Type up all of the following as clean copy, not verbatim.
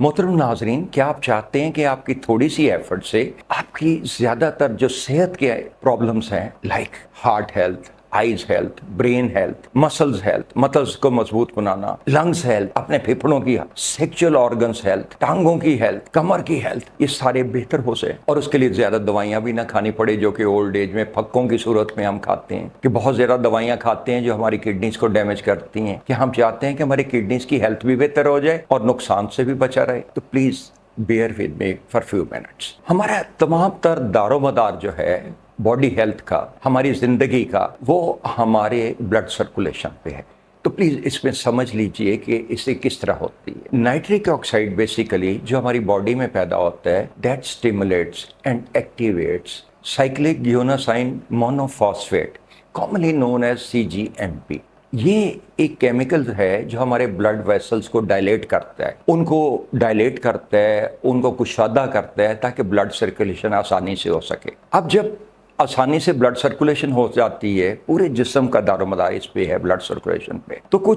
मोहतरम नाजरीन, क्या आप चाहते हैं कि आपकी थोड़ी सी एफर्ट से आपकी ज़्यादातर जो सेहत के प्रॉब्लम्स हैं, like heart health, eyes health, brain health, muscles को मजबूत बनाना, लंग्स हेल्थ, अपने फेफड़ों की, सेक्सुअल ऑर्गन्स हेल्थ, टांगों की हेल्थ, कमर की हेल्थ, ये सारे बेहतर हो सके और उसके लिए ज़्यादा दवाइयाँ भी ना खानी पड़े, जो कि ओल्ड एज में फक्कों की सूरत में हम खाते हैं कि बहुत ज़्यादा दवाइयाँ खाते हैं जो हमारी किडनीज को डैमेज करती हैं। कि हम चाहते हैं कि हमारी किडनीज की हेल्थ भी बेहतर हो जाए और नुकसान से भी बचा रहे। तो please bear with me for few minutes. हमारा तमाम तर दारोमदार जो है बॉडी हेल्थ का, हमारी ज़िंदगी का, वो हमारे ब्लड सर्कुलेशन पे है। तो प्लीज़ इसमें समझ लीजिए कि इसे किस तरह होती है। नाइट्रिक ऑक्साइड बेसिकली जो हमारी बॉडी में पैदा होता है, that stimulates and activates cyclic guanosine monophosphate, commonly known as CGMP। ये एक केमिकल है जो हमारे ब्लड वेसल्स को डायलेट करता है, उनको कुशादा करता है ताकि ब्लड सर्कुलेशन आसानी से हो सके। अब जब आसानी से ब्लड सर्कुलेशन हो जाती है, पूरे जिस्म का दारोमदार इस पे है, ब्लड सर्कुलेशन पे, तो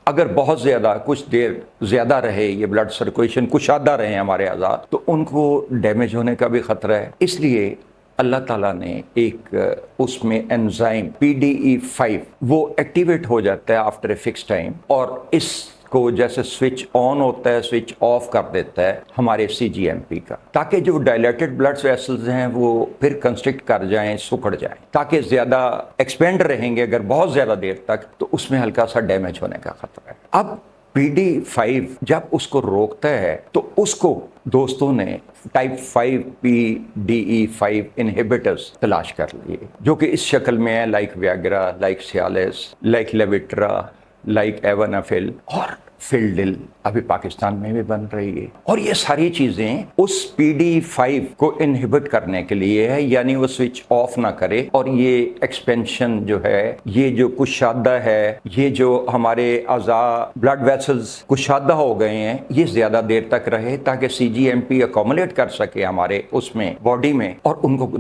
अगर बहुत ज़्यादा कुछ देर ज़्यादा रहे ये ब्लड सर्कुलेशन, कुशादा रहे हमारे आज़ाद, तो उनको डैमेज होने का भी ख़तरा है। इसलिए अल्लाह ताला ने एक उसमें एंजाइम PDE5 वो एक्टिवेट हो जाता है आफ्टर ए फिक्स टाइम, और इसको जैसे स्विच ऑन होता है स्विच ऑफ कर देता है हमारे CGMP का, ताकि जो डायलेटेड ब्लड वेसल्स हैं वो फिर कंस्ट्रिक्ट कर जाएं, सुखड़ जाएं, ताकि ज़्यादा एक्सपेंड रहेंगे अगर बहुत ज़्यादा देर तक, तो उसमें हल्का सा डैमेज होने का खतरा है। अब PD5 जब उसको रोकता है तो उसको दोस्तों ने टाइप 5 PDE5 इनहिबिटर्स तलाश कर लिए, जो कि इस शक्ल में है, like Viagra, like Cialis, like Levitra, like avanafil और फिल्डिल, अभी पाकिस्तान में भी बन रही है। और ये सारी चीजें उस PD5 को इनहिबिट करने के लिए है, यानी वो स्विच ऑफ ना करे और ये एक्सपेंशन जो है, ये जो कुशादा है, ये जो हमारे अज़ा ब्लड वेसल्स कुशादा हो गए हैं, ये ज्यादा देर तक रहे ताकि CGMP अकोमोडेट कर सके हमारे उसमें बॉडी में, और उनको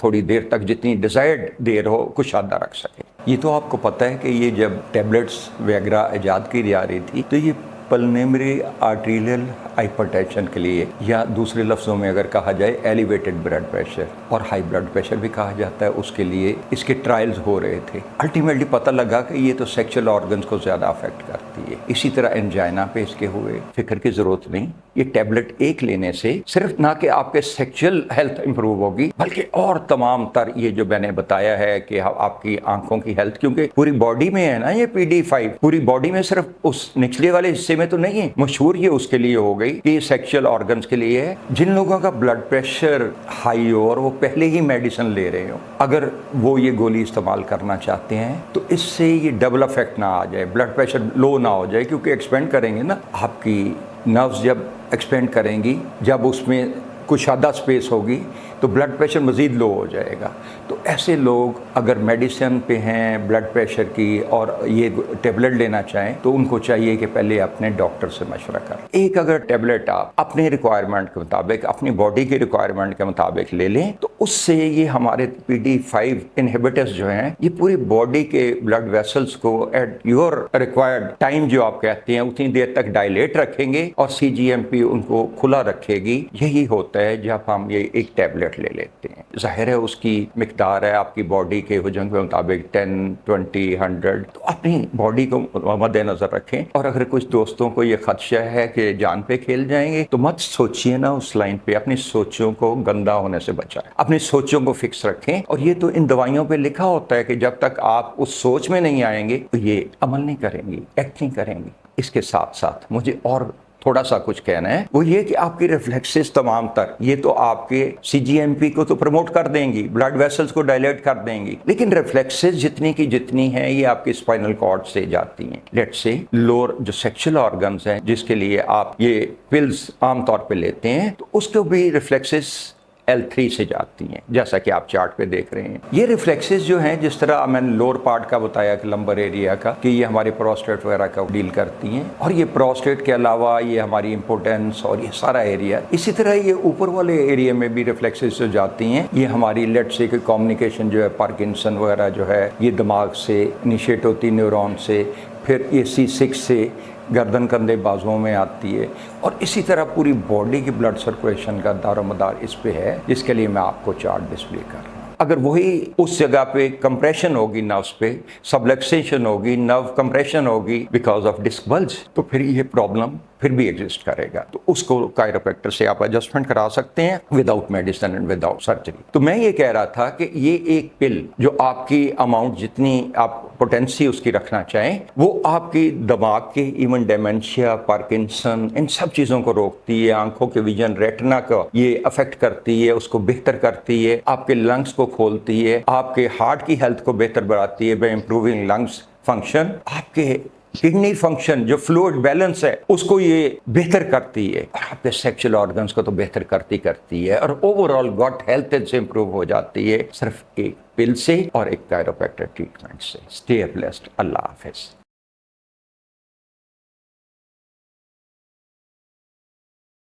थोड़ी देर तक जितनी डिजायर्ड देर हो कुशादा रख सके। ये तो आपको पता है कि ये जब टैबलेट्स वगैरह ईजाद की जा रही थी, तो ये पल्मोनरी आर्टेरियल हाइपरटेंशन के लिए, या दूसरे लफ्ज़ों में अगर कहा जाए एलिवेटेड ब्लड प्रेशर और हाई ब्लड प्रेशर भी कहा जाता है, उसके लिए इसके ट्रायल्स हो रहे थे। अल्टीमेटली पता लगा कि ये तो सेक्सुअल ऑर्गन्स को ज़्यादा अफेक्ट करती है। इसी तरह एंजाइना पे इसके हुए। फिक्र की ज़रूरत नहीं, ये टैबलेट एक लेने से सिर्फ ना कि आपके सेक्सुअल हेल्थ इंप्रूव होगी, बल्कि और तमाम तर ये जो मैंने बताया है कि आपकी आंखों की हेल्थ, क्योंकि पूरी बॉडी में है ना ये PD5, पूरी बॉडी में, सिर्फ उस निचले वाले हिस्से में तो नहीं है। मशहूर ये उसके लिए हो गई कि ये सेक्सुअल ऑर्गन्स के लिए है। जिन लोगों का ब्लड प्रेशर हाई हो और वो पहले ही मेडिसिन ले रहे हो, अगर वो ये गोली इस्तेमाल करना चाहते हैं तो इससे ये डबल इफेक्ट ना आ जाए, ब्लड प्रेशर लो ना हो जाए, क्योंकि एक्सपेंड करेंगे ना आपकी नर्व्स, जब एक्सपेंड करेंगी, जब उसमें कुछ आधा स्पेस होगी तो ब्लड प्रेशर मज़ीद लो हो जाएगा। तो ऐसे लोग अगर मेडिसिन पे हैं ब्लड प्रेशर की और ये टेबलेट लेना चाहें, तो उनको चाहिए कि पहले अपने डॉक्टर से मशवरा करें। एक अगर टेबलेट आप अपने रिक्वायरमेंट के मुताबिक, अपनी बॉडी की रिक्वायरमेंट के मुताबिक ले लें, तो उससे ये हमारे PD5 इनहिबिटर्स जो हैं, ये पूरी बॉडी के ब्लड वेसल्स को एट योर रिक्वायर्ड टाइम जो आप कहते हैं उतनी देर तक डायलेट रखेंगे और CGMP उनको खुला रखेगी। यही होता है जब हम ये एक टेबलेट ले लेते हैं। जाहिर है उसकी मिकदार है आपकी बॉडी के वजन के मुताबिक 10, 20, 100, तो अपनी बॉडी को मद्देनजर रखें। और अगर कुछ दोस्तों को ये खदशा है कि जान पे खेल जाएंगे, तो मत सोचिए ना उस लाइन पे, अपनी सोचों को गंदा होने से बचाएं, अपनी सोचों को फिक्स रखें। और ये तो इन दवाइयों पे लिखा होता है कि जब तक आप उस सोच में नहीं आएंगे तो ये अमल नहीं करेंगी, एक्ट नहीं करेंगी। इसके साथ साथ मुझे और थोड़ा सा कुछ कहना है, वो ये कि आपकी रिफ्लेक्सेस तमाम तर, ये तो आपके CGMP को तो प्रमोट कर देंगी, ब्लड वेसल्स को डायलेट कर देंगी, लेकिन रिफ्लेक्सेस जितनी की जितनी है ये आपके स्पाइनल कॉर्ड से जाती हैं। लेट्स से लोअर जो सेक्सुअल ऑर्गन्स हैं, जिसके लिए आप ये पिल्स आमतौर पे लेते हैं, तो उसको भी रिफ्लेक्सेस L3 से जाती हैं, जैसा कि आप चार्ट पे देख रहे हैं। ये रिफ्लेक्सेस जो हैं, जिस तरह मैंने लोअर पार्ट का बताया कि लंबर एरिया का, कि ये हमारे प्रोस्टेट वगैरह का डील करती हैं, और ये प्रोस्टेट के अलावा ये हमारी इंपोर्टेंस और ये सारा एरिया, इसी तरह ये ऊपर वाले एरिया में भी रिफ्लेक्सेस जो जाती हैं, ये हमारी लेट से कि कम्युनिकेशन जो है, पार्किंसन वगैरह जो है, ये दिमाग से इनिशिएट होती न्यूरॉन से, फिर ये C6 से गर्दन कंधे बाजुओं में आती है, और इसी तरह पूरी बॉडी की ब्लड सर्कुलेशन का दारोमदार इस पे है, जिसके लिए मैं आपको चार्ट डिस्प्ले कर रहा हूँ। अगर वही उस जगह पे कंप्रेशन होगी नर्व्स पे, सबलक्सेशन होगी, नर्व कंप्रेशन होगी बिकॉज ऑफ डिस्क बल्ज, तो फिर ये प्रॉब्लम फिर भी एग्जिस्ट करेगा। तो उसको कायरोप्रैक्टर से आप एडजस्टमेंट करा सकते हैं without medicine and without surgery. तो मैं ये कह रहा था कि ये एक पिल जो आपकी अमाउंट जितनी आप पोटेंसी उसकी रखना चाहें, वो आपकी दिमाग के इवन डेमेंशिया, पार्किंसन, इन सब चीज़ों को रोकती है, आंखों के विजन, रेटिना को ये अफेक्ट करती है, उसको बेहतर करती है, आपके लंग्स को खोलती है, आपके हार्ट की हेल्थ को बेहतर बनाती है बाय इंप्रूविंग लंग्स फंक्शन, आपके किडनी फंक्शन जो फ्लूइड बैलेंस है उसको ये बेहतर करती है, और आपके सेक्सुअल ऑर्गन्स को तो बेहतर करती है, और ओवरऑल गॉट हेल्थ से इंप्रूव हो जाती है सिर्फ एक पिल से और एक कायरोप्रैक्टर ट्रीटमेंट से। Stay blessed. अल्लाह हाफिज।